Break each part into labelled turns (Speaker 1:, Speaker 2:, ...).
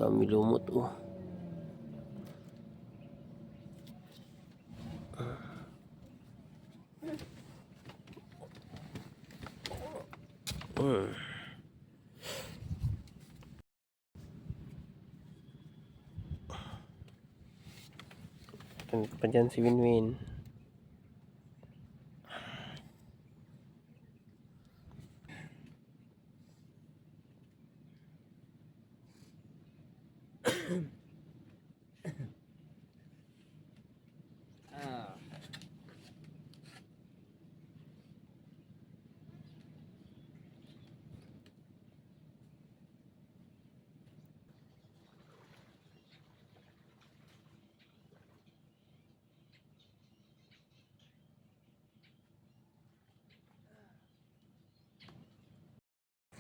Speaker 1: Dami lumot oh. Ganito pa dyan si Winwin.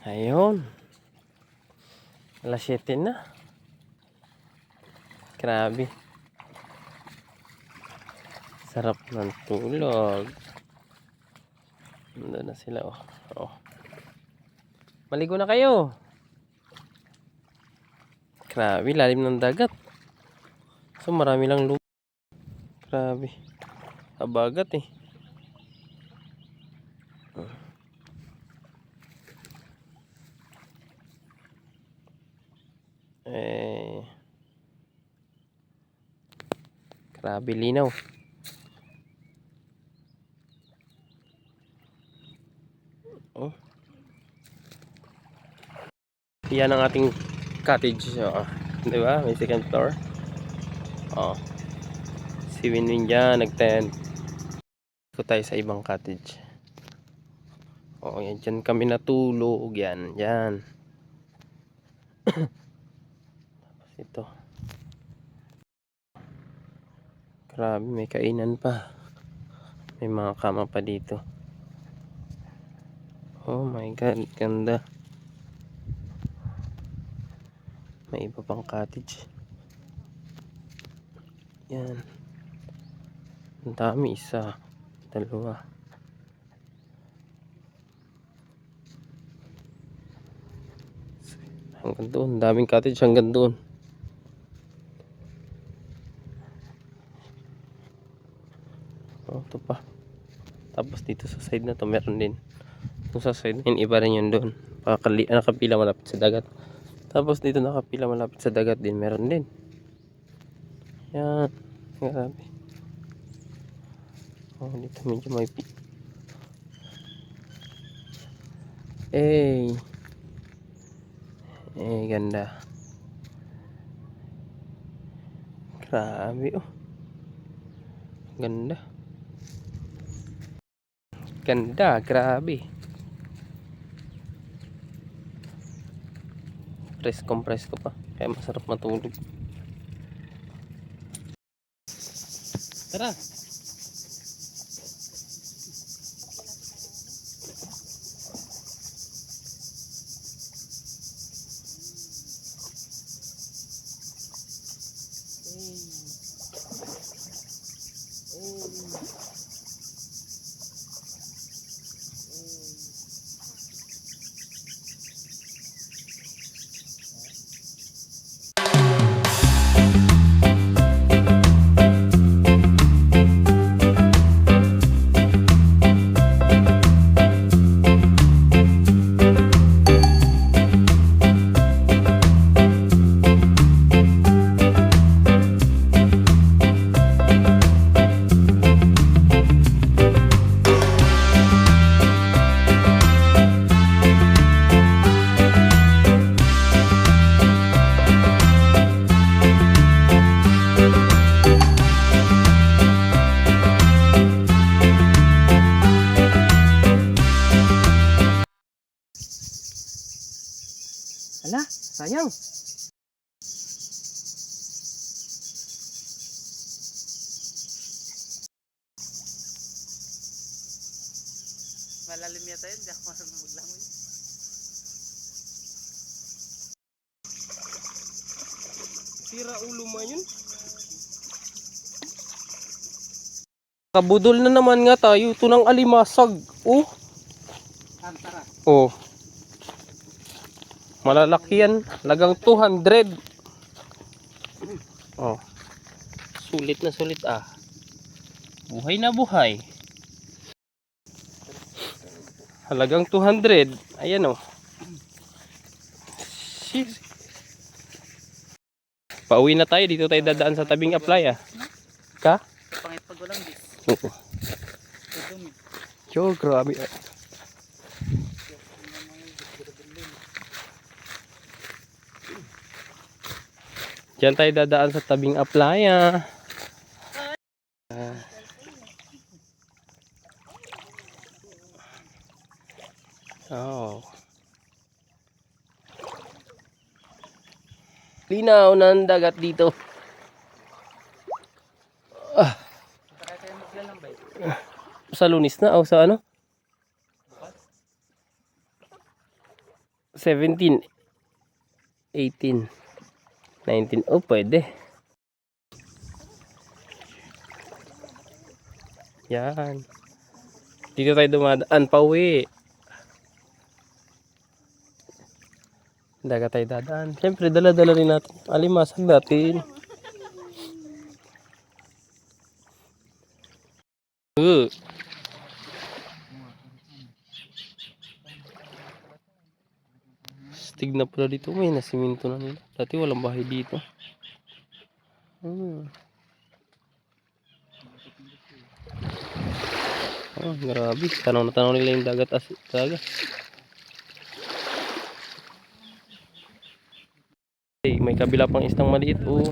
Speaker 1: Ayun. Alas 7 na. Grabe. Sarap ng tulog. Nandun na sila oh. Oh. Maligo na kayo. Grabe, lalim ng dagat. So marami lang lumot. Grabe. Habagat eh. Grabe linaw. Oh. Yan ang ating cottage. Oh. Di ba? May second floor. Oh. Si Winwin dyan nag-tent. Iko tayo sa ibang cottage. Oh, yan dyan kami natulog. Yan, yan. Tapos ito. Grabe, may kainan pa. May mga kama pa dito. Oh my God, ganda. May iba pang cottage. Yan. Ang dami, isa, dalawa. Hanggang doon, daming cottage hanggang doon. Oh, ito pa. Tapos dito sa side na to meron din. Kung sa side na yun, iba rin yun doon. Nakapila malapit sa dagat. Tapos dito nakapila malapit sa dagat din, meron din. Yan. Grabe. Oh, dito medyo may ganda. Grabe oh. Ganda. Ganda, grabe. Presko pa. Kaya masarap matulog. Tara. Ala, sayang. Malalim yata yun, di ako marunong maglangoy. Sira ulo mo yun. Kabudol na naman nga tayo. Ito ng alimasag. Oh. Oh. Malalaki yan. Lagang 200. Oh. Sulit na sulit ah. Buhay na buhay. Halagang 200. Ayan oh. Jeez. Pauwi na tayo. Dito tayo dadaan sa tabing apply ah. Ka?
Speaker 2: Pangit pag walang bis.
Speaker 1: Oo. Yo, grabe. Diyan tayo dadaan sa tabing aplaya. Oh. Linaw ng dagat dito. Ah. Sa Lunis na o sa ano? 17, 18, 19. Oh, pwede. Yan. Dito tayo dumadaan pa uwi. Dagat tayo dadaan. Siyempre, dala-dala rin natin. Alimasag natin. Stig na pala dito. May nasiminto na nila. Dati walang bahay dito. Oh, grabe. Tanaw na tanaw nila yung dagat talaga. Hey, may kabila pang isang maliit. Oh.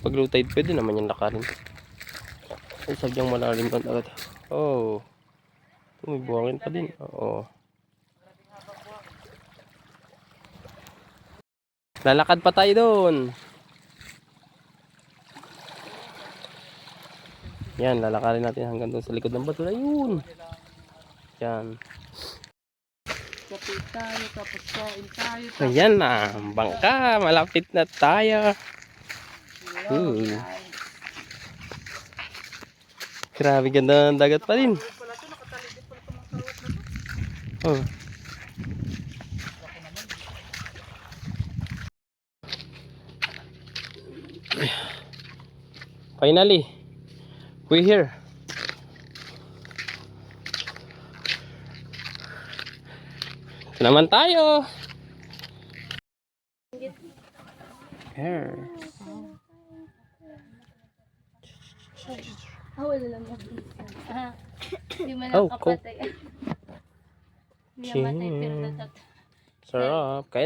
Speaker 1: Pag low tide pwede naman yung lakarin. Ay, sadyang malalim ang dagat. Oh. May buhangin pa din. Oo. Lalakad pa tayo doon. Yan, lalakarin natin hanggang doon sa likod ng bato. Ayun. Yan.
Speaker 2: Kapit tayo, tapos kain tayo.
Speaker 1: Ayan na. Bangka. Malapit na tayo. Grabe ganda ng dagat pa din. Oh. Finally, we're here. Ito naman tayo. Here.
Speaker 3: Wala lang mo. Hindi man
Speaker 1: Oh,
Speaker 3: nakapatay. Hindi naman tayo pero
Speaker 1: Sarap. Kain na.